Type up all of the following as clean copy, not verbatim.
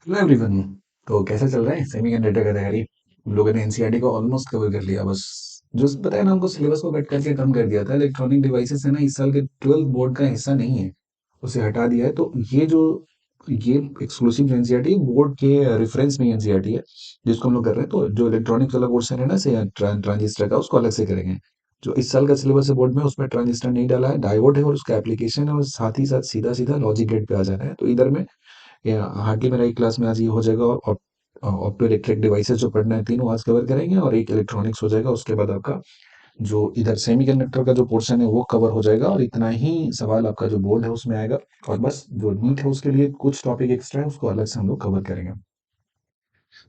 Hello everyone. तो कैसा चल रहा है सेमीकंडक्टर का तैयारी? हम लोगों ने एनसीईआरटी को ऑलमोस्ट कवर कर लिया। बस जो बताया ना, हमको सिलेबस को कट करके कम कर दिया था। इलेक्ट्रॉनिक डिवाइसेस है ना, इस साल के 12th बोर्ड का हिस्सा नहीं है, उसे हटा दिया है। तो ये एक्सक्लूसिव जो एनसीईआरटी बोर्ड के रेफरेंस में एनसीईआरटी है जिसको हम लोग कर रहे हैं। तो जो इलेक्ट्रॉनिक्स वाला पोर्शन है ना से ट्रांजिस्टर का, उसको अलग से करेंगे। जो इस साल का सिलेबस है बोर्ड में, उसमें ट्रांजिस्टर नहीं डाला है, डायोड है और उसका एप्लीकेशन है, और साथ ही साथ सीधा सीधा लॉजिक गेट पे आ जाना है। तो इधर में या हार्डली मेरा एक क्लास में आज ये हो जाएगा। और ऑप्टो इलेक्ट्रिक डिवाइसेस जो पढ़ना है तीनों आज कवर करेंगे, और एक इलेक्ट्रॉनिक्स हो जाएगा। उसके बाद आपका जो इधर सेमीकंडक्टर का जो पोर्शन है वो कवर हो जाएगा, और इतना ही सवाल आपका जो बोर्ड है उसमें आएगा। और बस जो नीट है उसके लिए कुछ टॉपिक एक्स्ट्रा है, उसको अलग से हम लोग कवर करेंगे।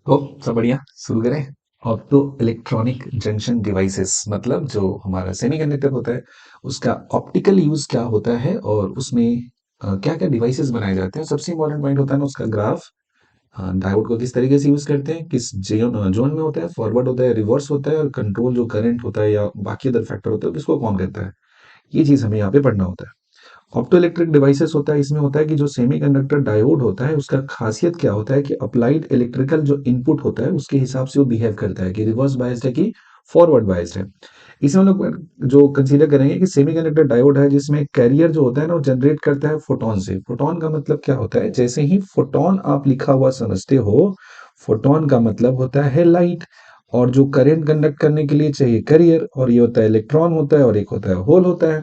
तो सब बढ़िया, शुरू करें। ऑप्टो इलेक्ट्रॉनिक जंक्शन डिवाइसेस मतलब जो हमारा सेमीकंडक्टर होता है, उसका ऑप्टिकल यूज क्या होता है, और उसमें क्या क्या डिवाइसेस बनाए जाते हैं। सबसे इंपॉर्टेंट पॉइंट होता है ना उसका ग्राफ। हाँ, डायोड को किस तरीके से यूज करते हैं, किस जोन जोन में होता है, फॉरवर्ड होता है, रिवर्स होता है, और कंट्रोल जो करंट होता है या बाकी अदर फैक्टर होते हैं किसको कौन करता है। ये चीज हमें यहाँ पे पढ़ना होता है। ऑप्टो इलेक्ट्रिक डिवाइसेस होता है, इसमें होता है कि जो सेमीकंडक्टर डायोड होता है उसका खासियत क्या होता है कि अप्लाइड इलेक्ट्रिकल जो इनपुट होता है उसके हिसाब से वो बिहेव करता है, कि रिवर्स बायस्ड है कि फॉरवर्ड बायस्ड है। इसमें हम लोग जो कंसीडर करेंगे कि सेमीकंडक्टर डायोड है जिसमें कैरियर जो होता है ना वो जनरेट करता है फोटोन से। फोटोन का मतलब क्या होता है, जैसे ही फोटोन आप लिखा हुआ समझते हो, फोटोन का मतलब होता है लाइट। और जो करंट कंडक्ट करने के लिए चाहिए कैरियर, और ये होता है इलेक्ट्रॉन होता है, और एक होता है होल होता है।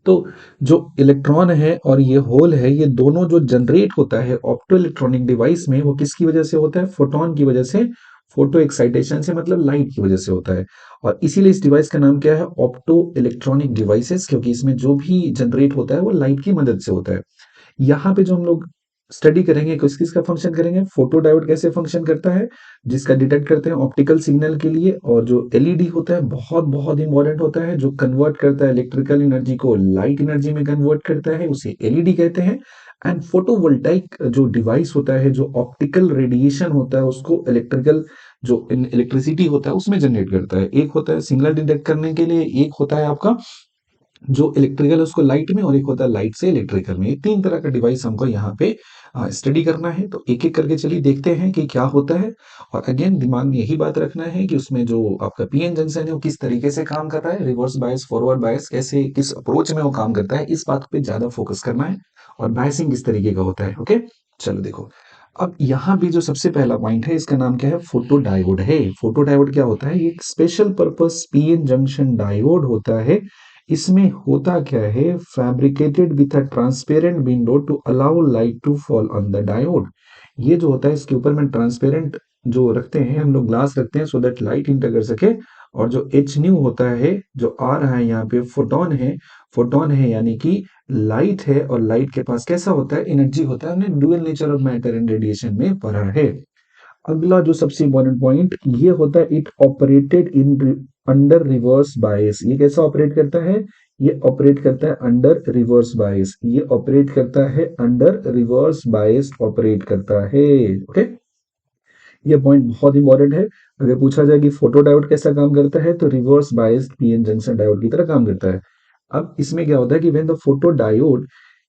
तो जो इलेक्ट्रॉन है और ये होल है, ये दोनों जो जनरेट होता है ऑप्टो इलेक्ट्रॉनिक डिवाइस में, वो किसकी वजह से होता है, फोटोन की वजह से। फोटो एक्साइटेशन से मतलब लाइट की वजह से होता है। और इसीलिए इस डिवाइस का नाम क्या है, ऑप्टो इलेक्ट्रॉनिक डिवाइसेस, क्योंकि इसमें जो भी जनरेट होता है वो लाइट की मदद से होता है। यहाँ पे जो हम लोग स्टडी करेंगे किस किसका फंक्शन करेंगे, फोटो डायोड कैसे फंक्शन करता है, जिसका डिटेक्ट करते हैं ऑप्टिकल सिग्नल के लिए। और जो एलईडी होता है बहुत बहुत इंपॉर्टेंट होता है, जो कन्वर्ट करता है इलेक्ट्रिकल एनर्जी को लाइट एनर्जी में कन्वर्ट करता है, उसे एलईडी कहते हैं। एंड फोटोवोल्टाइक जो डिवाइस होता है, जो ऑप्टिकल रेडिएशन होता है उसको इलेक्ट्रिकल जो इलेक्ट्रिसिटी होता है उसमें जनरेट करता है। एक होता है सिग्नल डिटेक्ट करने के लिए, एक होता है आपका जो इलेक्ट्रिकल है उसको लाइट में, और एक होता है लाइट से इलेक्ट्रिकल में। ये तीन तरह का डिवाइस हमको यहाँ पे स्टडी करना है। तो एक एक करके चलिए देखते हैं कि क्या होता है। और अगेन दिमाग में यही बात रखना है कि उसमें जो आपका पीएन जंक्शन है वो किस तरीके से काम कर रहा है, रिवर्स बायस फॉरवर्ड बायस कैसे किस अप्रोच में वो काम करता है, इस बात पे ज्यादा फोकस करना है। और बायसिंग किस तरीके का होता है। ओके, चलो देखो। अब यहाँ भी जो सबसे पहला पॉइंट है इसका नाम क्या है, फोटो डायोड है। फोटो डायोड क्या होता है, ये एक special purpose PN junction diode होता है। इसमें होता क्या है, fabricated with a transparent window to allow light to fall on the diode. ये जो होता है इसके ऊपर में ट्रांसपेरेंट जो रखते हैं हम लोग, ग्लास रखते हैं सो दैट लाइट इंटर कर सके। और जो एच न्यू होता है जो आ रहा है यहाँ पे फोटोन है। फोटोन है यानी कि लाइट है, और लाइट के पास कैसा होता है, एनर्जी होता है। हमने dual nature of matter and radiation में पढ़ा है। अगला जो सबसे इंपॉर्टेंट पॉइंट ये होता है, it operated in under reverse bias. ये कैसा ऑपरेट करता है, ये ऑपरेट करता है अंडर रिवर्स बायस। ये ऑपरेट करता है अंडर रिवर्स बायस ऑपरेट करता है। ओके, ये पॉइंट बहुत इंपॉर्टेंट है। अगर पूछा जाए कि फोटो डायोड कैसा काम करता है, तो reverse biased PN junction diode की तरह काम करता है। अब इसमें क्या होता है कि when the photo diode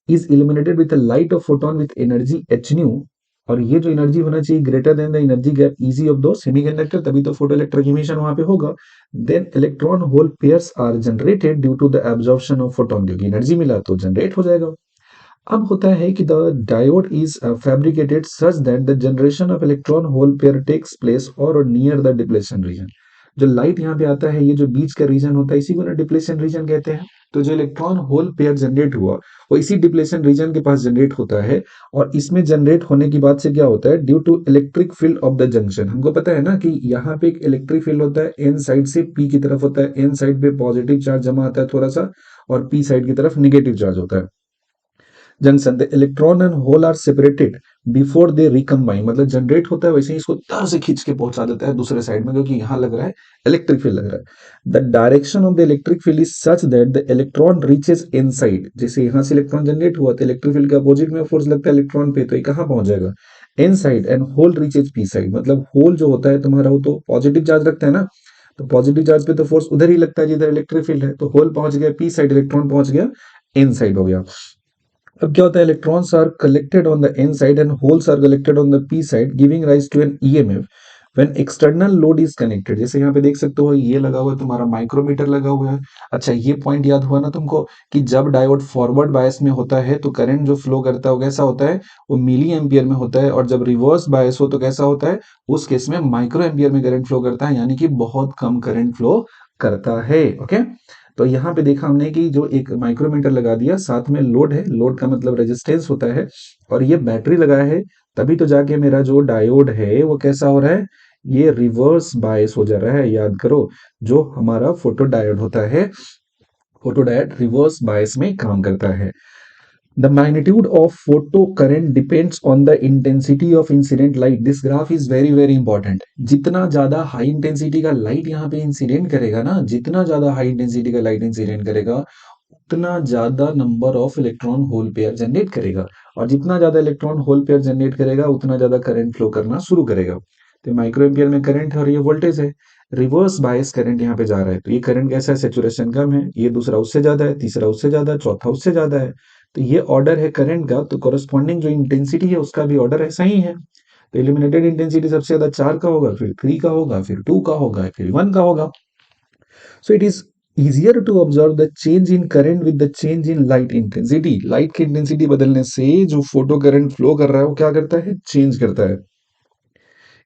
is illuminated with light of photon with energy h nu, और ये जो एनर्जी होना चाहिए greater than the energy gap E g of दो सेमीकंडक्टर, तभी तो फोटो इलेक्ट्रिक इमिशन वहां पे होगा। Then electron hole pairs are generated due to the absorption of photon, क्योंकि एनर्जी मिला तो जनरेट हो जाएगा। अब होता है कि the diode is fabricated such that the generation of electron hole pair takes place और नियर द डिप्लेशन रीजन। जो लाइट यहाँ पे आता है, ये जो बीच का रीजन होता है इसी को ना डिप्लेशन रीजन कहते हैं। तो जो इलेक्ट्रॉन होल पेयर जनरेट हुआ वो इसी डिप्लेशन रीजन के पास जनरेट होता है। और इसमें जनरेट होने की बात से क्या होता है, due to electric field of the junction. हमको पता है ना कि यहाँ पे एक इलेक्ट्रिक फील्ड होता है, एन साइड से पी की तरफ होता है। एन साइड पे पॉजिटिव चार्ज जमा आता है थोड़ा सा, और पी साइड की तरफ निगेटिव चार्ज होता है। Junction the electron and hole are separated before they recombine, मतलब जनरेट होता है वैसे ही इसको तर से खींच के पहुंचा देता है दूसरे साइड में, क्योंकि यहाँ लग रहा है इलेक्ट्रिक फील्ड लग रहा है। The direction of the electric field is such that the electron reaches inside. जैसे यहाँ से इलेक्ट्रॉन जनरेट हुआ तो इलेक्ट्रिक फील्ड के अपोजिट में फोर्स लगता है इलेक्ट्रॉन पे, तो ये कहाँ पहुंच जाएगा, inside. And hole reaches P side, मतलब होल जो होता है तुम्हारा वो तो पॉजिटिव चार्ज रखता है ना, तो पॉजिटिव चार्ज पे तो फोर्स उधर ही लगता है जिधर इलेक्ट्रिक फील्ड है। तो होल पहुंच गया पी साइड, इलेक्ट्रॉन पहुंच गया इन साइड हो गया। अब क्या होता है, electrons are collected on the N side and holes are collected on the P side giving rise to an EMF when external load is connected. जैसे यहाँ पे देख सकते हो ये लगा हुआ है, तुम्हारा माइक्रोमीटर लगा हुआ है। अच्छा, ये पॉइंट याद हुआ ना तुमको कि जब डायोड फॉरवर्ड बायस में होता है तो करंट जो फ्लो करता है वो कैसा होता है, वो मिली एम्पियर में होता है, और जब रिवर्स बायस हो तो कैसा होता है, उस केस में माइक्रो एम्पियर में करंट फ्लो करता है, यानी कि बहुत कम करंट फ्लो करता है। ओके, तो यहाँ पे देखा हमने कि जो एक माइक्रोमीटर लगा दिया, साथ में लोड है, लोड का मतलब रेजिस्टेंस होता है, और ये बैटरी लगाया है, तभी तो जाके मेरा जो डायोड है वो कैसा हो रहा है, ये रिवर्स बायस हो जा रहा है। याद करो, जो हमारा फोटो डायोड होता है, फोटो डायोड रिवर्स बायस में काम करता है। The magnitude of photo current depends on the intensity of incident light. This graph is very very important. जितना ज्यादा हाई इंटेंसिटी का लाइट यहाँ पे इंसिडेंट करेगा ना, जितना ज्यादा हाई इंटेंसिटी का लाइट इंसिडेंट करेगा, उतना ज्यादा number of electron hole pair generate करेगा, और जितना ज्यादा इलेक्ट्रॉन होल पेयर जनरेट करेगा उतना ज्यादा करंट फ्लो करना शुरू करेगा। तो माइक्रो एम्पियर में करंट है और ये वोल्टेज है। रिवर्स बायस करंट यहाँ पे जा रहा है, तो ये करंट कैसा है, सेचुरेशन कम है, ये दूसरा उससे ज्यादा है, तीसरा उससे ज्यादा है, चौथा उससे ज्यादा है। तो ये ऑर्डर है करंट का, तो कोरस्पॉन्डिंग जो इंटेंसिटी है उसका भी ऑर्डर ऐसा ही है। तो इल्यूमिनेटेड इंटेंसिटी सबसे ज्यादा 4 का होगा, फिर 3 का होगा, फिर 2 का होगा, फिर 1 का होगा। So it is easier to observe the change in current with the change in light intensity. Light की इंटेंसिटी बदलने से जो फोटो करंट फ्लो कर रहा है वो क्या करता है, चेंज करता है।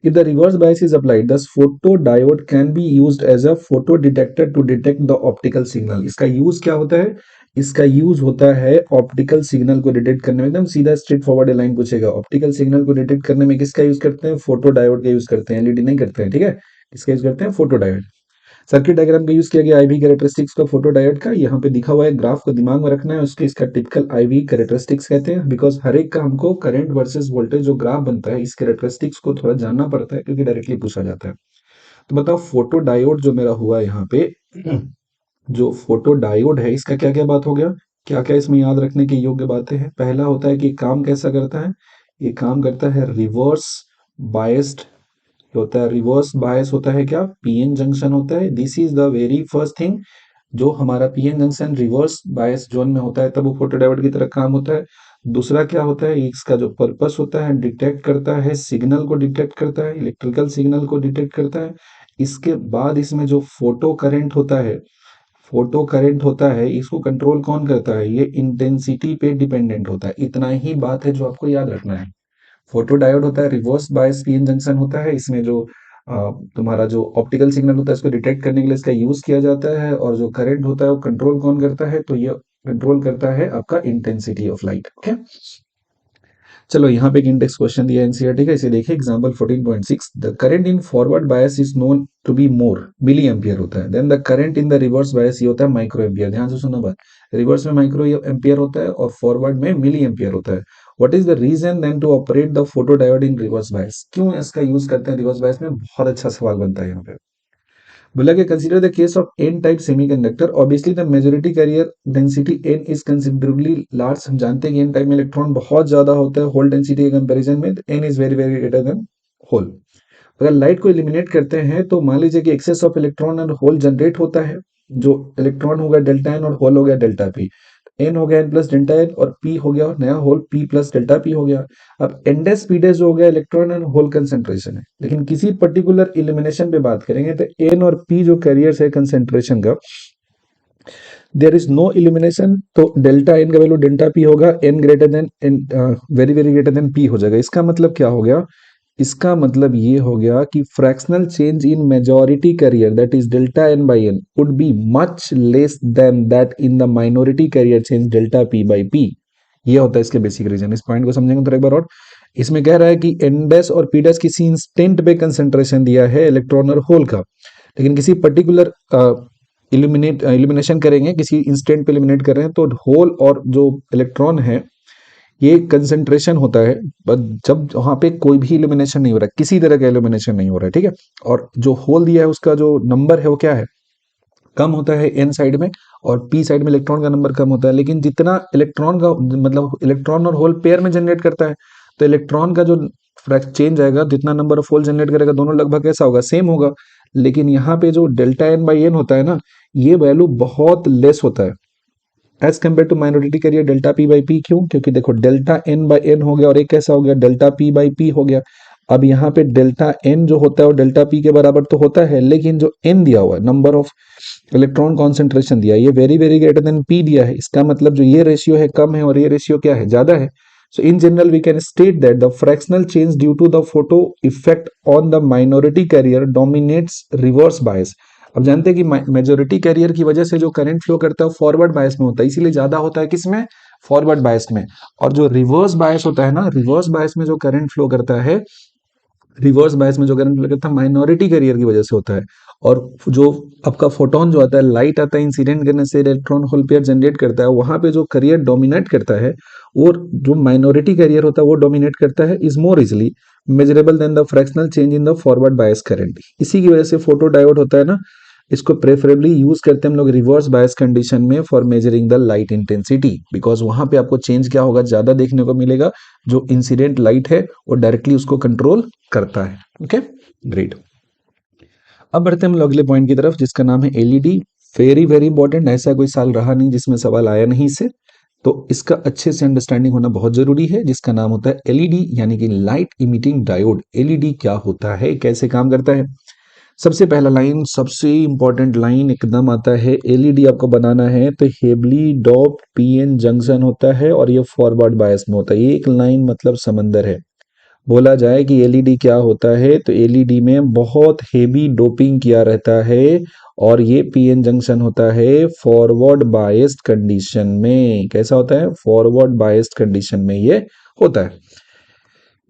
If the reverse bias is applied, thus photodiode can be used as a photo detector to detect the optical signal. इसका यूज क्या होता है, इसका यूज होता है ऑप्टिकल सिग्नल को डिटेक्ट करने में। एकदम सीधा स्ट्रेट फॉरवर्ड लाइन पूछेगा, ऑप्टिकल सिग्नल को डिटेक्ट करने में किसका यूज करते हैं, फोटो डायोड का यूज करते हैं, एलईडी नहीं करते हैं। ठीक है, किसका यूज करते हैं, फोटो डायोड। सर्किट डायग्राम का यूज किया गया आईवी कैरेक्टरिस्टिक्स का फोटो डायोड का, यहाँ पे दिखा हुआ है, ग्राफ को दिमाग में रखना है, उसके इसका टिपिकल आईवी कैरेक्टरिस्टिक्स कहते हैं, बिकॉज हर एक का हमको करंट वर्सेस वोल्टेज जो ग्राफ बनता है, इस कैरेक्टरिस्टिक्स को थोड़ा जानना पड़ता है, क्योंकि डायरेक्टली पूछा जाता है। तो बताओ, फोटो डायोड जो मेरा हुआ यहाँ पे, जो फोटो डायोड है, इसका क्या क्या बात हो गया, क्या क्या इसमें याद रखने की योग्य बातें हैं। पहला होता है कि काम कैसा करता है, ये काम करता है रिवर्स बायस्ड होता है। रिवर्स बायस होता है क्या, पीएन जंक्शन होता है। This is the very first thing, जो हमारा PN junction reverse bias zone में होता है तब वो फोटोडायोड की तरह काम होता है। दूसरा क्या होता है, इसका जो पर्पस होता है, डिटेक्ट करता है सिग्नल को, डिटेक्ट करता है इलेक्ट्रिकल सिग्नल को, डिटेक्ट करता है। इसके बाद इसमें जो फोटो करंट होता है, फोटो करंट होता है, इसको कंट्रोल कौन करता है, ये इंटेंसिटी पे डिपेंडेंट होता है। इतना ही बात है जो आपको याद रखना है। फोटो डायोड होता है, रिवर्स बायस पीएन जंक्शन होता है, इसमें जो तुम्हारा जो ऑप्टिकल सिग्नल होता है इसको डिटेक्ट करने के लिए इसका यूज किया जाता है, और जो करंट होता है वो कंट्रोल कौन करता है, तो ये कंट्रोल करता है आपका इंटेंसिटी ऑफ लाइट। ओके, चलो यहाँ पे एक इंडेक्स क्वेश्चन दिया एनसीईआरटी का, इसे देखिए example 14.6, the current in forward bias is known to be more milli ampere होता है, then the current in the reverse bias ये होता है माइक्रो एम्पियर। ध्यान से सुनना बात, रिवर्स में माइक्रो एम्पियर होता है और फॉरवर्ड में मिली एम्पियर होता है। What is the reason then to operate the photo diode in reverse bias, क्यों इसका यूज करते हैं रिवर्स बायस में, बहुत अच्छा सवाल बनता है यहाँ पे। बोला कि consider the case of n type semiconductor, obviously the majority carrier density n is considerably large. हम जानते हैं कि एन टाइप में इलेक्ट्रॉन बहुत ज्यादा होता है होल डेंसिटी के कंपैरिजन में, n is very very greater than hole. अगर लाइट को एलिमिनेट करते हैं तो मान लीजिए कि excess of electron and hole generate होता है, जो इलेक्ट्रॉन हो गया डेल्टा एन और होल हो गया डेल्टा पी। एन हो गया एन प्लस डेल्टा एन और पी हो गया नया hole p plus delta p हो गया। अब एनडेस पीडेस जो हो गया इलेक्ट्रॉन एंड होल कंसेंट्रेशन है, लेकिन किसी पर्टिकुलर इलिमिनेशन पे बात करेंगे तो एन और पी जो कैरियर्स है कंसेंट्रेशन का, देयर इज नो इल्यूमिनेशन, तो डेल्टा एन का वैल्यू डेल्टा पी होगा, n greater than n, very very greater than p हो जाएगा। इसका मतलब क्या हो गया, इसका मतलब ये हो गया कि fractional change in majority carrier that is delta n by n would be much less than that in the minority carrier change delta p by p. ये होता है इसके बेसिक रीजन। इस पॉइंट को समझेंगे तो एक बार और, इसमें कह रहा है कि एन डैश और पी डैश किसी इंस्टेंट पे कंसेंट्रेशन दिया है इलेक्ट्रॉन और होल का, लेकिन किसी पर्टिकुलर इल्यूमिनेशन करेंगे, किसी इंस्टेंट पे इल्यूमिनेट कर रहे हैं तो होल और जो इलेक्ट्रॉन है ये कंसेंट्रेशन होता है, जब वहां पे कोई भी इल्यूमिनेशन नहीं हो रहा है, किसी तरह का इल्यूमिनेशन नहीं हो रहा है। ठीक है, और जो होल दिया है उसका जो नंबर है वो क्या है, कम होता है एन साइड में, और पी साइड में इलेक्ट्रॉन का नंबर कम होता है। लेकिन जितना इलेक्ट्रॉन का मतलब इलेक्ट्रॉन और होल पेयर में जनरेट करता है, तो इलेक्ट्रॉन का जो चेंज आएगा, जितना नंबर ऑफ होल जनरेट करेगा दोनों लगभग कैसा होगा, सेम होगा। लेकिन यहाँ पे जो डेल्टा एन बाई एन होता है ना, ये वैल्यू बहुत लेस होता है, as compare to minority carrier delta p by p. क्यों? क्योंकि देखो डेल्टा एन बाई एन हो गया और एक कैसा हो गया डेल्टा पी बाई पी हो गया। अब यहाँ पे डेल्टा एन जो होता है वो डेल्टा पी के बराबर तो होता है, लेकिन जो एन दिया हुआ है नंबर ऑफ इलेक्ट्रॉन कॉन्सेंट्रेशन दिया है ये very very greater than P दिया है, इसका मतलब जो ये रेशियो है कम है और ये रेशियो क्या है ज्यादा है। So in general, we can state that the fractional change due to the photo effect on the minority carrier dominates reverse bias। अब जानते हैं कि मेजोरिटी कैरियर की वजह से जो करंट फ्लो करता है फॉरवर्ड बायस में होता है, इसीलिए ज्यादा होता है किसमें? फॉरवर्ड बायस में। और जो रिवर्स बायस होता है ना, रिवर्स बायस में जो करंट फ्लो करता है, रिवर्स बायस में जो करंट फ्लो करता है माइनॉरिटी कैरियर की वजह से होता है। और जो आपका फोटोन जो आता है, लाइट आता है, इंसिडेंट करने से इलेक्ट्रॉन होल पेयर जनरेट करता है, वहां पे जो कैरियर डोमिनेट करता है वो जो माइनॉरिटी कैरियर होता है वो डोमिनेट करता है, is more easily measurable than the fractional change in the forward bias current. इसी की वजह से फोटो डायोड होता है ना, इसको प्रेफरेबली यूज करते हैं हम लोग रिवर्स बायस कंडीशन में for measuring the light intensity, because वहां पे आपको चेंज क्या होगा, ज्यादा देखने को मिलेगा। जो इंसिडेंट लाइट है वो डायरेक्टली उसको कंट्रोल करता है। Okay, great. अब बढ़ते हैं हम लोग अगले पॉइंट की तरफ जिसका नाम है एलईडी। वेरी वेरी इंपॉर्टेंट, ऐसा कोई साल रहा नहीं जिसमें सवाल आया नहीं इससे, तो इसका अच्छे से अंडरस्टैंडिंग होना बहुत जरूरी है, जिसका नाम होता है एलईडी यानी कि लाइट इमिटिंग डायोड। एलईडी क्या होता है, कैसे काम करता है? सबसे पहला लाइन, सबसे इंपॉर्टेंट लाइन एकदम आता है, एलईडी आपको बनाना है तो हेवली डॉप्ड पीएन जंक्शन होता है और ये फॉरवर्ड बायस में होता है। एक लाइन मतलब समंदर है। बोला जाए कि एलईडी क्या होता है तो एलईडी में बहुत हेवी डोपिंग किया रहता है और ये पीएन जंक्शन होता है फॉरवर्ड बायस्ड कंडीशन में। कैसा होता है? फॉरवर्ड बायस्ड कंडीशन में ये होता है।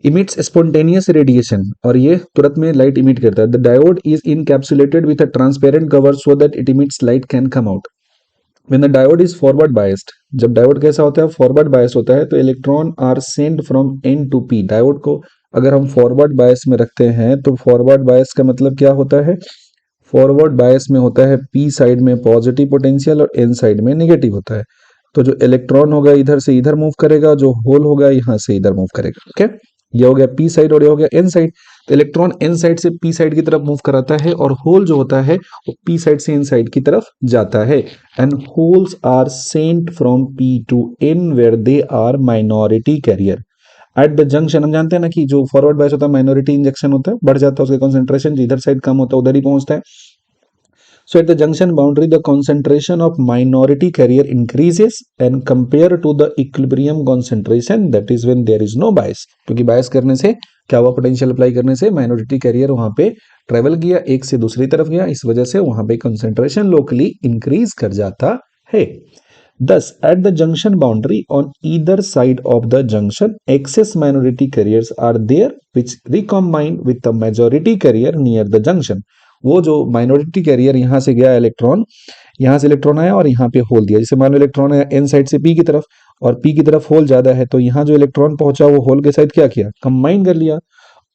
इमिट्स स्पॉन्टेनियस रेडिएशन, और ये तुरंत में लाइट इमिट करता है। The diode is encapsulated with a transparent cover so that it emits light can come out. When the diode is forward biased, जब डायोड कैसा होता है? फॉरवर्ड बायस्ड होता है, तो electron are send from n to p. Diode को अगर हम फॉरवर्ड बायस में रखते हैं तो फॉरवर्ड बायस का मतलब क्या होता है? फॉरवर्ड बायस में होता है पी साइड में पॉजिटिव पोटेंशियल और एन साइड में नेगेटिव होता है। तो जो इलेक्ट्रॉन होगा इधर से इधर मूव करेगा, जो होल होगा यहाँ से इधर मूव करेगा। ओके, ये हो गया पी साइड और ये हो गया एन साइड। तो इलेक्ट्रॉन एन साइड से पी साइड की तरफ मूव कराता है और होल जो होता है वो पी साइड से एन साइड की तरफ जाता है। And holes are sent from p to n where they are minority carrier. At the junction, हम जानते हैं ना कि जो फॉरवर्ड बायस होता है माइनॉरिटी इंजेक्शन होता है, बढ़ जाता है उसका कॉन्सेंट्रेशन, जिधर साइड कम होता है उधर ही पहुंचता है। So at the junction boundary, the concentration of minority carrier increases and compared to the equilibrium concentration, that is when there is no bias। क्योंकि बायस करने से क्या हुआ? पोटेंशियल अप्लाई करने से माइनॉरिटी कैरियर वहां पे ट्रेवल किया, एक से दूसरी तरफ गया, इस वजह से वहां पे कंसेंट्रेशन लोकली इंक्रीज कर जाता है। Thus, at the junction boundary on either side of the junction, excess minority carriers are there which recombine with the majority carrier near the junction। वो जो माइनॉरिटी कैरियर यहाँ से गया इलेक्ट्रॉन, यहाँ से इलेक्ट्रॉन आया और यहाँ पे होल दिया। जैसे मान लो इलेक्ट्रॉन आया एन साइड से पी की तरफ और पी की तरफ होल ज्यादा है, तो यहाँ जो इलेक्ट्रॉन पहुंचा वो होल के साइड क्या किया? कंबाइन कर लिया।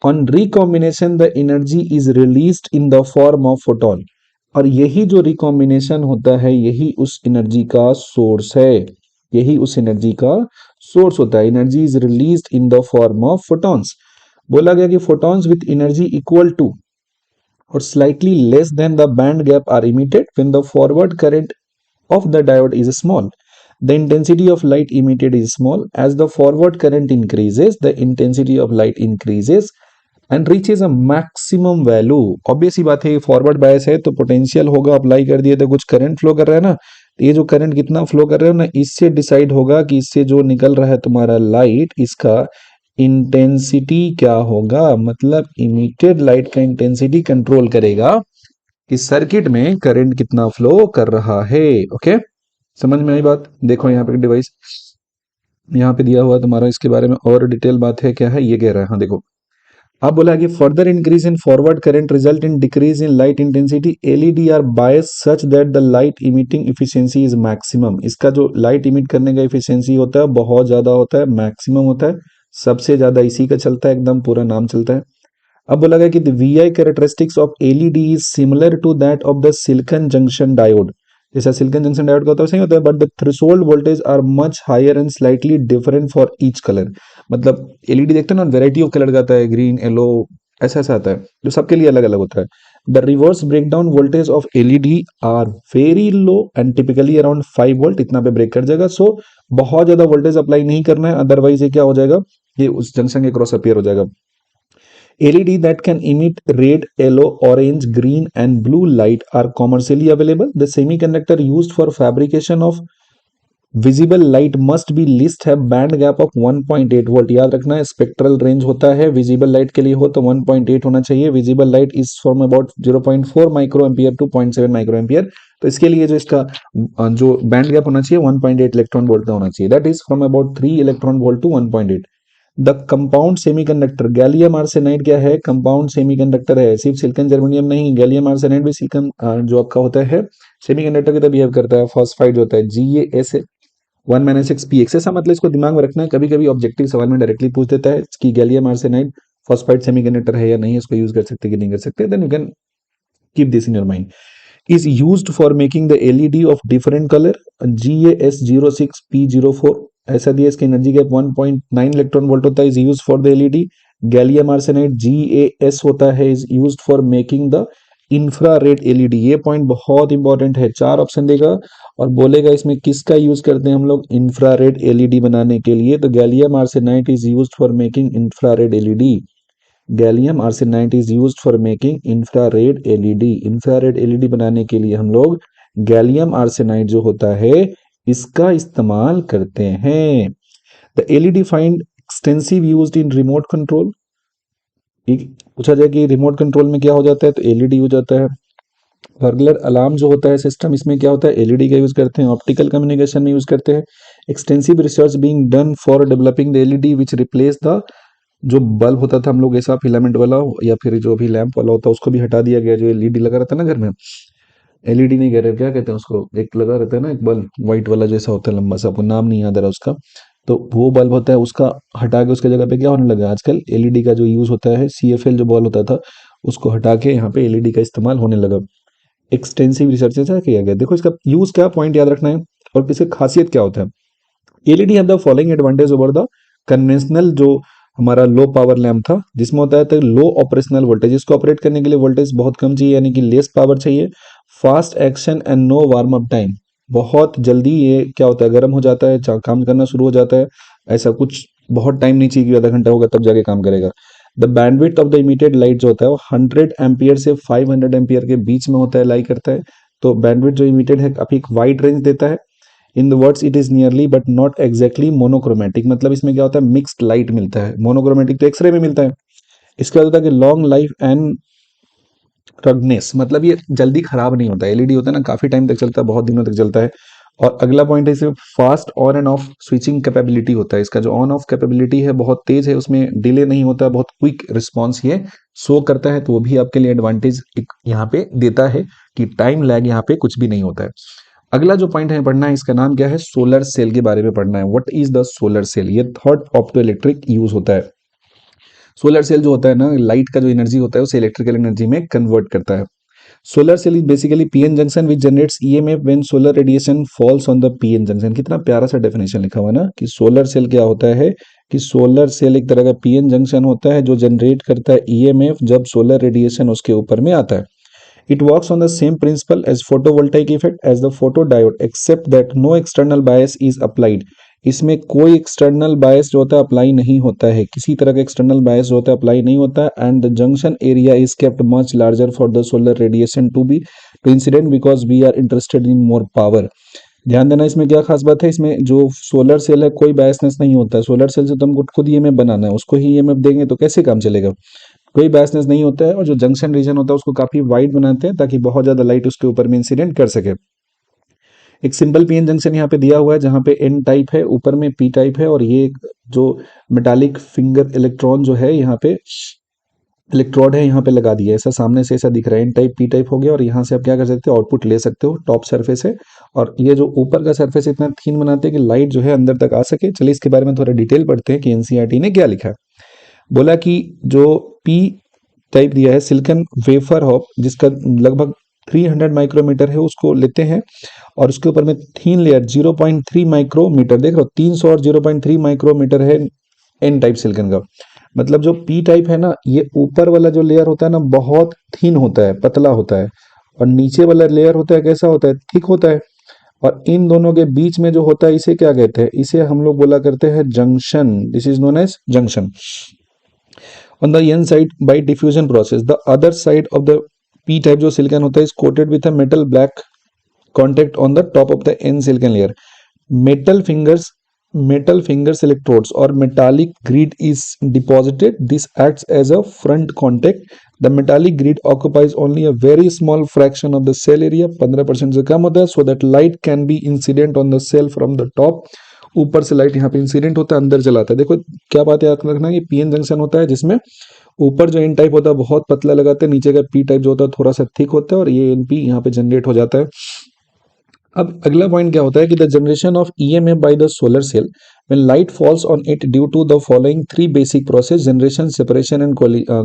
On recombination the energy is released in the form of photon. और यही जो रिकॉम्बिनेशन होता है यही उस एनर्जी का सोर्स है, यही उस एनर्जी का सोर्स होता है। Energy is released in the form of photons. बोला गया कि photons with energy equal to or slightly less than the band gap are emitted when the forward current of the diode is small. The intensity of light emitted is small. As the forward current increases, the intensity of light increases and reaches a maximum value। Obvious ही बात है, forward bias है तो potential होगा, apply कर दिए तो कुछ करंट फ्लो कर रहा है ना, तो ये जो करंट कितना फ्लो कर रहे हो ना, इससे डिसाइड होगा कि इससे जो निकल रहा है तुम्हारा लाइट, इसका इंटेंसिटी क्या होगा। मतलब इमिटेड लाइट का इंटेंसिटी कंट्रोल करेगा कि सर्किट में करंट कितना फ्लो कर रहा है। ओके, समझ में आई बात? देखो यहाँ पे डिवाइस यहाँ पे दिया हुआ तुम्हारा, इसके बारे में और डिटेल बात है। क्या है ये कह रहा है? हाँ देखो, अब बोला कि further increase in forward current result in decrease in light intensity. LED are bias such that the light emitting efficiency is maximum. इसका जो लाइट इमिट करने का इफिशियंसी होता है बहुत ज्यादा होता है, मैक्सिमम होता है, सबसे ज्यादा इसी का चलता है, एकदम पूरा नाम चलता है। अब बोला गया कि the VI characteristics of LED is similar to that of the silicon junction diode. जैसा सिलिकॉन जंक्शन डायोड का होता है सही होता है, but the threshold voltage are much higher and slightly different for each colour. मतलब एलईडी देखते हैं ना, वेराइटी ऑफ कलर का आता है, ग्रीन, येलो, ऐसा ऐसा आता है जो सबके लिए अलग अलग होता है। The reverse breakdown voltage of LED are very low and typically around 5 volt, इतना पे ब्रेक कर जाएगा। सो बहुत ज्यादा वोल्टेज अप्लाई नहीं करना है, अदरवाइज ये क्या हो जाएगा, ये उस जंक्शन के क्रॉस अपीयर हो जाएगा। LED that can emit red, yellow, orange, green, and blue light are commercially available. The semiconductor used for fabrication of visible light must be list है बैंड गैप ऑफ 1.8 वोल्ट। याद रखना है spectral range होता है visible light के लिए हो तो 1.8 होना चाहिए। Visible light is from about 0.4 micro ampere to 0.7 micro ampere. तो इसके लिए जो इसका जो बैंड गैप होना चाहिए 1.8 इलेक्ट्रॉन वोल्ट का होना चाहिए, that is from about 3 electron volt to 1.8। The compound semiconductor gallium arsenide क्या है, कंपाउंड सेमीकंडक्टर है, सिर्फ सिलिकॉन जर्मेनियम नहीं, गैलियम आर्सेनाइड भी सिलिकॉन जो आपका होता है सेमीकंडक्टर की तरह बिहेव करता है। फॉस्फाइड जो होता है GaS 1-6px, ऐसा मतलब इसको दिमाग में रखना है। कभी कभी ऑब्जेक्टिव सवाल में डायरेक्टली पूछ देता है कि गैलियम आर्सेनाइड फॉस्फाइड सेमीकंडक्टर है या नहीं, इसको यूज कर सकते कि नहीं कर सकते, then you can keep this in your mind. is used for making the LED of different color GaS06P04, ऐसा दिया, इसकी एनर्जी गैप 1.9 इलेक्ट्रॉन वोल्ट होता है, is used for the LED. Gallium arsenide GaS होता है, is used for making the infrared LED. ये point बहुत important है, 4 ऑप्शन देगा और बोलेगा इसमें किसका यूज करते हैं हम लोग इंफ्रारेड एलईडी बनाने के लिए, तो gallium arsenide is used for making infrared LED. Gallium arsenide is used for making infrared LED. Infrared LED बनाने के लिए हम लोग गैलियम आर्सेनाइड जो होता है इसका इस्तेमाल करते हैं। The LED find extensive used in remote control. पूछा जाए कि रिमोट कंट्रोल में क्या हो जाता है, तो एलईडी हो जाता है। बर्गलर अलार्म जो होता है सिस्टम, इसमें क्या होता है, एलईडी का यूज करते हैं। ऑप्टिकल कम्युनिकेशन में यूज करते हैं। Extensive research being done for developing the LED which replace the, जो बल्ब होता था हम लोग ऐसा फिलामेंट वाला या फिर जो भी लैंप वाला होता है उसको भी हटा दिया गया। जो एलईडी लगा रहता है ना घर में, एलईडी नहीं कह रहे, क्या कहते हैं उसको, एक लगा रहता है ना एक बल्ब व्हाइट वाला जैसा होता है लंबा सा, आपको नाम नहीं याद आ रहा उसका, तो वो बल्ब होता है उसका हटा के उसके जगह पे क्या होने लगा आजकल एलईडी का जो यूज होता है, CFL जो बल्ब होता था उसको हटा के यहाँ पे एलईडी का इस्तेमाल होने लगा। एक्सटेंसिव रिसर्च ऐसा किया गया। देखो इसका यूज क्या, पॉइंट याद रखना है और इसकी खासियत क्या होता है। LED have the following advantage over the conventional जो हमारा लो पावर लैम्प था, जिसमें होता है तो लो ऑपरेशनल वोल्टेज, इसको ऑपरेट करने के लिए वोल्टेज बहुत कम चाहिए यानी कि लेस पावर चाहिए। Fast action and no warm up time, बहुत जल्दी ये क्या होता है गर्म हो जाता है, काम करना शुरू हो जाता है, ऐसा कुछ बहुत टाइम नहीं चाहिए कि आधा घंटा होगा तब जाके काम करेगा। The bandwidth of the emitted light जो होता है वो 100 एम्पियर से 500 एम्पियर के बीच में होता है, लाई करता है। तो बैंडविड्थ जो इमिटेड है काफी वाइड रेंज देता है। In the words it is nearly but not exactly monochromatic, मतलब इसमें क्या होता है मिक्स्ड लाइट मिलता है, मोनोक्रोमेटिक तो एक्सरे में मिलता है। इसके बाद होता है कि लॉन्ग लाइफ एंड रगनेस, मतलब ये जल्दी खराब नहीं होता। एलईडी होता है ना काफी टाइम तक चलता है, बहुत दिनों तक चलता है। और अगला पॉइंट है इसमें fast on end of switching capability होता है, इसका जो ऑन ऑफ कैपेबिलिटी है बहुत तेज है, उसमें डिले नहीं होता, बहुत क्विक रिस्पॉन्स ये शो करता है, तो वो भी आपके लिए एडवांटेज यहाँ पे देता है कि टाइम लैग यहाँ पे कुछ भी नहीं होता है। अगला जो पॉइंट है पढ़ना है, इसका नाम क्या है, सोलर सेल के बारे में पढ़ना है। What is the solar cell, ये थर्ड ऑप्टो इलेक्ट्रिक यूज होता है। सोलर सेल जो होता है ना, लाइट का जो एनर्जी होता है उसे इलेक्ट्रिकल एनर्जी में कन्वर्ट करता है। Solar cell is basically PN junction which generates EMF when solar radiation falls on the PN junction. कितना प्यारा सा डेफिनेशन लिखा हुआ है ना कि सोलर सेल क्या होता है, कि सोलर सेल एक तरह का पीएन जंक्शन होता है जो जनरेट करता है ईएमएफ जब सोलर रेडिएशन उसके ऊपर में आता है। It works on the same principle as photovoltaic effect as the photodiode except that no external bias is applied। इसमें कोई एक्सटर्नल बायस जो होता है अप्लाई नहीं होता है, किसी तरह का एक्सटर्नल बायस जो होता है अप्लाई नहीं होता है। And the junction area is kept much larger for the solar radiation to be to incident because we are interested in more power. ध्यान देना इसमें क्या खास बात है, इसमें जो सोलर सेल है कोई बायसनेस नहीं होता है। सोलर सेल से तुमको खुद ईएमएफ बनाना है, उसको ही ईएमएफ देंगे तो कैसे काम चलेगा, कोई बायसनेस नहीं होता है। और जो जंक्शन रीजन होता है उसको काफी वाइड बनाते हैं ताकि बहुत ज्यादा लाइट उसके ऊपर में इंसिडेंट कर सके। एक सिंपल पीएन जंक्शन यहाँ पे दिया हुआ है जहाँ पे एन टाइप है, ऊपर में पी टाइप है, और ये जो मेटालिक फिंगर इलेक्ट्रॉन जो है यहाँ पे इलेक्ट्रोड है यहाँ पे लगा दिया है, ऐसा सामने से ऐसा दिख रहा है, एन टाइप पी टाइप हो गया। और यहाँ से आप क्या कर सकते हो, आउटपुट ले सकते हो, टॉप सरफेस है। और ये जो ऊपर का सरफेस इतना थीन बनाते हैं कि लाइट जो है अंदर तक आ सके। चलिए इसके बारे में थोड़ा डिटेल पढ़ते हैं कि एनसीईआरटी ने क्या लिखा है। बोला कि जो पी टाइप दिया है सिलिकॉन वेफर हॉप जिसका लगभग 300 माइक्रोमीटर है उसको लेते हैं और उसके ऊपर में थीन लेयर 0.3 माइक्रोमीटर, देख रहे हो 300 और 0.3 माइक्रोमीटर है एन टाइप सिलिकॉन का। मतलब जो पी टाइप है ना, ये ऊपर वाला जो लेयर होता है ना बहुत थिन होता है, पतला होता है, और नीचे वाला लेयर होता है कैसा होता है, थिक होता है। और इन दोनों के बीच में जो होता है इसे क्या कहते हैं, इसे हम लोग बोला करते हैं junction. This is known as junction. On the n side by diffusion process, the other side of the p type जो सिलिकॉन होता है is coated with a metal black contact on the top of the n silicon layer. metal fingers metal fingers electrodes or metallic grid is deposited. This acts as a front contact. The metallic grid occupies only a very small fraction of the cell area, 15% से कम होता है, so that light can be incident on the cell from the top. ऊपर से light यहाँ पे incident होता है, अंदर चलाता है। देखो क्या बात है, याद रखना, ये पीएन जंक्शन होता है जिसमें ऊपर जो एन टाइप होता है बहुत पतला लगाते हैं, नीचे का पी टाइप जो होता है थोड़ा सा थिक होता है, और ये एनपी यहाँ पे जनरेट हो जाता है। अब अगला पॉइंट क्या होता है कि the generation of EMF by the solar cell when light falls on it due to the following three basic process, generation, separation and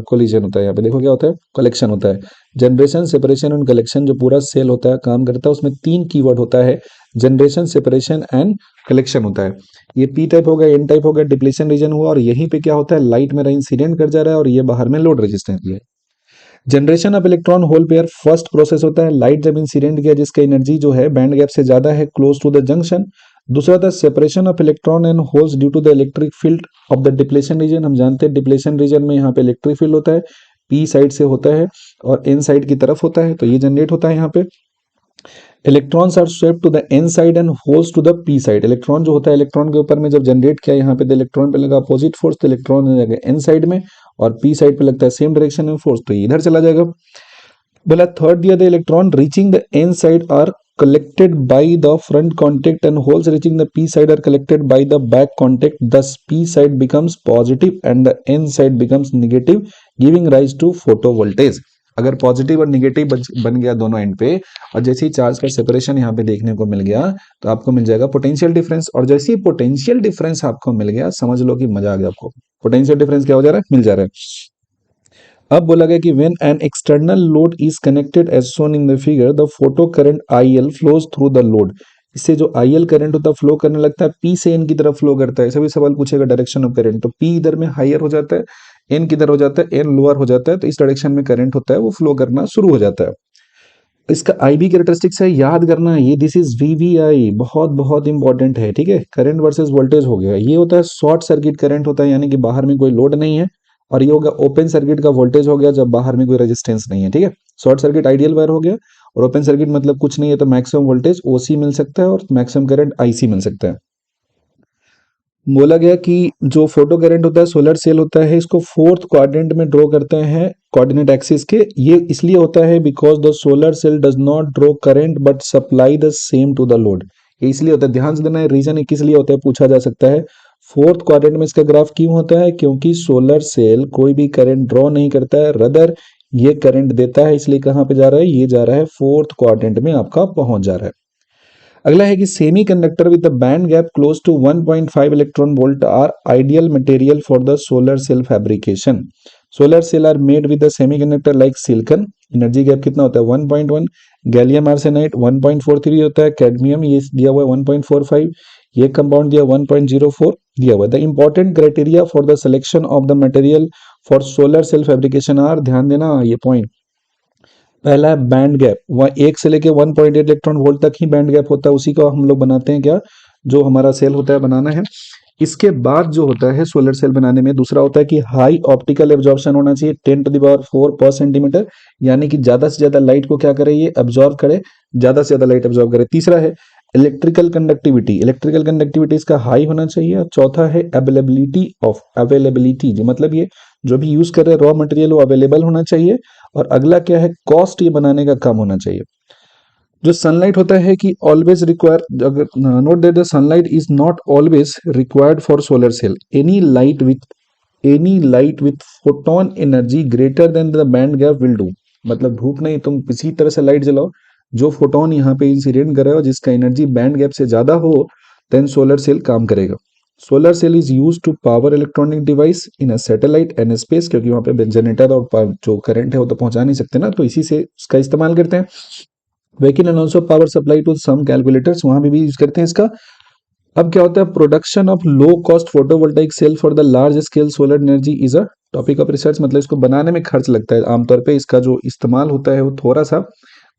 collision होता है। यहाँ पे देखो क्या होता है, कलेक्शन होता है। जनरेशन, सेपरेशन एंड कलेक्शन, जो पूरा सेल होता है काम करता है, उसमें तीन कीवर्ड होता है, जनरेशन, सेपरेशन एंड कलेक्शन होता है। ये पी टाइप हो गया, एन टाइप हो गया, डिप्लीशन रीजन हुआ, और यहीं पे क्या होता है, लाइट मेरा इंसिडेंट कर जा रहा है और ये बाहर में लोड रेजिस्टेंस भी है। Generation of electron hole pair first process होता है, लाइट जब इंसिडेंट किया जिसका एनर्जी जो है बैंड गैप से ज्यादा है क्लोज टू द जंक्शन। दूसरा था separation of electron and holes due to the electric field of the depletion region. हम जानते हैं डिप्लेशन रीजन में यहाँ पे इलेक्ट्रिक फील्ड होता है, पी साइड से होता है और एन साइड की तरफ होता है, तो ये जनरेट होता है यहाँ पे। Electrons are swept to the N side and holes to the P side. Electron जो होता है, इलेक्ट्रॉन के ऊपर में जब जनरेट किया यहाँ पे, तो इलेक्ट्रॉन पे लगा अपोजिट फोर्स, तो इलेक्ट्रॉन हो जाएगा एन साइड में, और पी साइड पे लगता है सेम डायरेक्शन में फोर्स, तो ये इधर चला जाएगा। बोला थर्ड दिया, the electron reaching the N side are collected by the front contact and holes reaching the p side are collected by the back contact. Thus p side becomes positive and the n side becomes negative, giving rise to photovoltaic. अगर positive और negative बन गया दोनों and पे, और जैसे ही charge का separation यहाँ पे देखने को मिल गया, तो आपको मिल जाएगा पोटेंशियल डिफरेंस। और जैसे ही पोटेंशियल डिफरेंस आपको मिल गया, समझ लो कि मजा आ गया आपको। पोटेंशियल डिफरेंस क्या हो जा रहा है, मिल जा रहा है। अब बोला गया कि when an external load is connected as shown in the figure, the photo current IL flows through the load. इससे जो IL करंट होता है फ्लो करने लगता है, P से N की तरफ फ्लो करता है। सभी सवाल पूछेगा डायरेक्शन ऑफ करंट, तो P इधर में हायर हो जाता है, N किधर हो जाता है, N लोअर हो जाता है, तो इस डायरेक्शन में करंट होता है वो फ्लो करना शुरू हो जाता है। इसका IB कैरेक्टरिस्टिक्स है, याद करना है ये, दिस इज VVI, बहुत बहुत इंपॉर्टेंट है, ठीक है। करंट वर्सेस वोल्टेज हो गया, ये होता है शॉर्ट सर्किट करंट होता है, यानी कि बाहर में कोई लोड नहीं है। और ये होगा ओपन सर्किट का वोल्टेज हो गया, जब बाहर में कोई रेजिस्टेंस नहीं है, ठीक है। शॉर्ट सर्किट आइडियल वायर हो गया, और ओपन सर्किट मतलब कुछ नहीं है, तो मैक्सिमम वोल्टेज OC मिल सकता है और मैक्सिमम करंट IC मिल सकता है। बोला गया कि जो फोटो करंट होता है, सोलर सेल होता है, इसको फोर्थ क्वाड्रेंट में ड्रॉ करते हैं कोऑर्डिनेट एक्सिस के। ये इसलिए होता है because the solar cell does not draw current but supply the same to the load. ये इसलिए होता है, ध्यान से देना है, रीजन किस लिए होता है पूछा जा सकता है। फोर्थ क्वाड्रेंट में इसका ग्राफ क्यों होता है, क्योंकि सोलर सेल कोई भी करंट ड्रॉ नहीं करता है, रदर ये करंट देता है, इसलिए कहां पे जा रहा है, ये जा रहा है फोर्थ क्वाड्रेंट में आपका पहुंच जा रहा है। अगला है कि semiconductor with the band gap close to 1.5 electron volt are ideal material for the solar cell fabrication. Solar cell are made with the semiconductor like silicon. Energy gap कितना होता है, 1.1। गैलियम आर्सेनाइड 1.43 होता है। Cadmium ये दिया हुआ है 1.45। ये कंपाउंड दिया 1.04 दिया हुआ है। The important criteria for the selection of the material for solar cell fabrication are, ध्यान देना ये पॉइंट। पहला है बैंड गैप, वह 1 से लेके 1.8 इलेक्ट्रॉन वोल्ट तक ही बैंड गैप होता है, उसी को हम लोग बनाते हैं क्या, जो हमारा सेल होता है बनाना है। इसके बाद जो होता है सोलर सेल बनाने में, दूसरा होता है कि हाई ऑप्टिकल एब्जॉर्प्शन होना चाहिए, 10⁴ पर सेंटीमीटर, यानी कि ज्यादा से ज्यादा लाइट को क्या करे, ये एब्जॉर्ब करे, ज्यादा से ज्यादा लाइट एब्जॉर्ब करे। तीसरा है इलेक्ट्रिकल कंडक्टिविटी, इलेक्ट्रिकल कंडक्टिविटी इसका हाई होना चाहिए। और चौथा है अवेलेबिलिटी, जो मतलब ये जो भी यूज कर रहे हैं रॉ मटेरियल वो अवेलेबल होना चाहिए। और अगला क्या है, कॉस्ट ये बनाने का कम होना चाहिए। जो सनलाइट होता है कि ऑलवेज रिक्वायर, अगर note that the sunlight is not always required for solar cell. Any light with photon energy greater than the band gap will do. मतलब धूप नहीं, तुम किसी तरह से लाइट जलाओ, जो फोटोन यहाँ पे इंसिडेंट कर रहा हो जिसका एनर्जी बैंड गैप से ज्यादा हो, देन सोलर सेल काम करेगा। Solar cell is use to power electronic device in a satellite and space, क्योंकि वहां पे जनरेटर और जो करंट है वो तो पहुंचा नहीं सकते ना, तो इसी से इसका इस्तेमाल करते हैं। Vehicle and also power supply to some calculators, वहां भी यूज करते हैं इसका। अब क्या होता है, production of low cost photovoltaic cell for the large scale solar energy is a topic of research. मतलब इसको बनाने में खर्च लगता है, आमतौर पे इसका जो इस्तेमाल होता है वो थोड़ा सा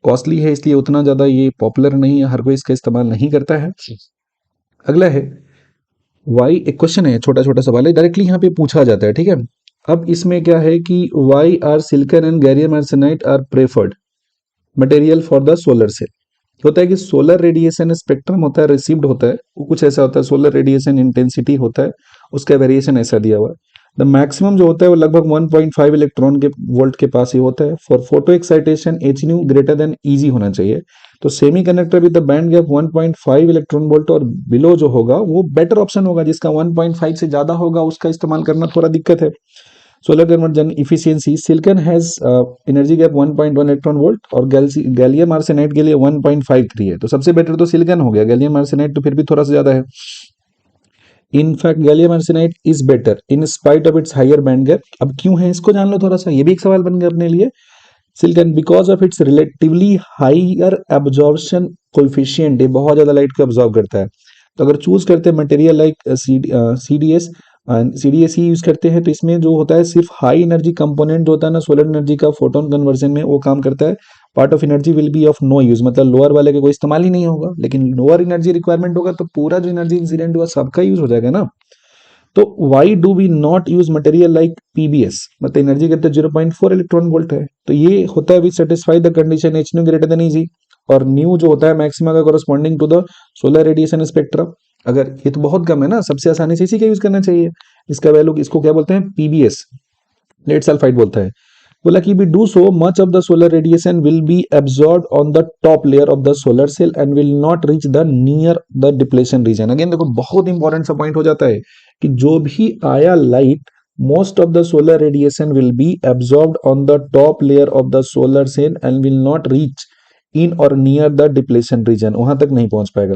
कॉस्टली है, इसलिए उतना ज़्यादा ये पॉपुलर नहीं है, हर कोई इसका इस्तेमाल नहीं करता है। अगला है वाई, एक क्वेश्चन है, छोटा छोटा सवाल है, डायरेक्टली यहाँ पे पूछा जाता है, ठीक है। अब इसमें क्या है कि why are silicon and gallium arsenide are preferred material for the solar cell. होता है कि सोलर रेडिएशन स्पेक्ट्रम होता है, रिसीव्ड होता है, वो कुछ ऐसा होता है, सोलर रेडिएशन इंटेंसिटी होता है, उसका वेरिएशन ऐसा दिया हुआ है। द मैक्सिमम जो होता है वो लगभग 1.5 इलेक्ट्रॉन के वोल्ट के पास ही होता है। For photo excitation H nu greater then easy होना चाहिए। तो semi conductor with the band gap 1.5 electron volt और बिलो जो होगा वो बेटर ऑप्शन होगा। जिसका 1.5 से ज्यादा होगा उसका इस्तेमाल करना थोड़ा दिक्कत है। Solar conversion efficiency, silicon has energy gap 1.1 electron volt और गैलियम आर्सेनाइड के लिए 1.53 है। तो सबसे बेटर तो सिलिकॉन हो गया, गैलियम आर्सेनाइड तो फिर भी थोड़ा सा ज्यादा है। In fact gallium arsenide is better in spite of its higher band gap. अब क्यों है इसको जान लो थोड़ा सा, ये भी एक सवाल बन गया अपने लिए। Silicon because of its relatively higher absorption coefficient, ये बहुत ज्यादा लाइट को एब्जॉर्ब करता है। तो अगर चूज करते हैं material like C D S ही यूज करते हैं, तो इसमें जो होता है सिर्फ हाई एनर्जी कंपोनेंट जो होता है ना सोलर एनर्जी का फोटोन कन्वर्जन में वो काम करता है। Part of energy will be of no use, मतलब लोअर वाले का कोई इस्तेमाल ही नहीं होगा, लेकिन लोअर एनर्जी रिक्वायरमेंट होगा तो पूरा जो एनर्जी इंसिडेंट हुआ सबका यूज हो जाएगा ना। तो why do we not use material like PBS, मतलब एनर्जी कहते हैं 0.4 इलेक्ट्रॉन वोल्ट है, तो ये होता है which satisfy the condition h nu greater than Eg. और न्यू जो होता है मैक्सिमा का corresponding to the solar radiation spectrum. अगर ये तो बहुत कम है ना, सबसे आसानी से इसी का यूज करना चाहिए। इसका वैल्यू, इसको क्या बोलते हैं, पीबीएस, लेड सल्फाइड बोलता है। बोला कि we do so much of the solar radiation will be absorbed on the top layer of the solar cell and will not reach the near the depletion region। Again देखो बहुत important सा point हो जाता है कि जो भी आया light, most of the solar radiation will be absorbed on the top layer of the solar cell and will not reach in or near the depletion region, वहां तक नहीं पहुंच पाएगा।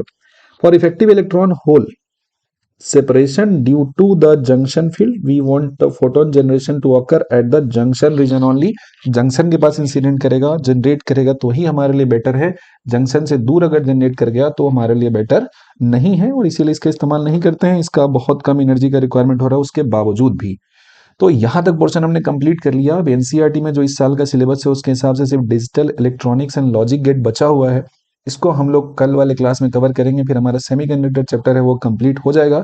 For effective electron hole separation due to the junction field, we want the photon generation to occur at the junction region only। Junction के पास incident करेगा, generate करेगा तो ही हमारे लिए बेटर है। जंक्शन से दूर अगर जनरेट कर गया तो हमारे लिए बेटर नहीं है, और इसीलिए इसका इस्तेमाल नहीं करते हैं। इसका बहुत कम एनर्जी का रिक्वायरमेंट हो रहा है उसके बावजूद भी। तो यहाँ तक पोर्शन हमने कंप्लीट कर लिया। अब एनसीईआरटी में जो इस साल का सिलेबस है उसके हिसाब से सिर्फ digital electronics and logic gate बचा हुआ है। इसको हम लोग कल वाले क्लास में कवर करेंगे, फिर हमारा सेमीकंडक्टर चैप्टर है वो कंप्लीट हो जाएगा।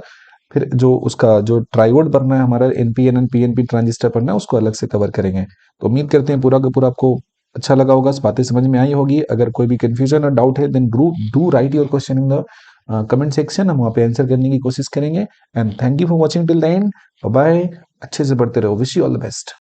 फिर जो उसका जो ट्राइवोड पढ़ना है हमारा, एनपीएन एंड पीएनपी ट्रांजिस्टर पढ़ना है, उसको अलग से कवर करेंगे। तो उम्मीद करते हैं पूरा का पूरा आपको अच्छा लगा होगा, बातें समझ में आई होगी। अगर कोई भी कंफ्यूजन और डाउट है then do write your question in the comment section, हम वहाँ पे आंसर करने की कोशिश करेंगे। And thank you for watching till the end. Bye, अच्छे से पढ़ते रहो, wish you all the best.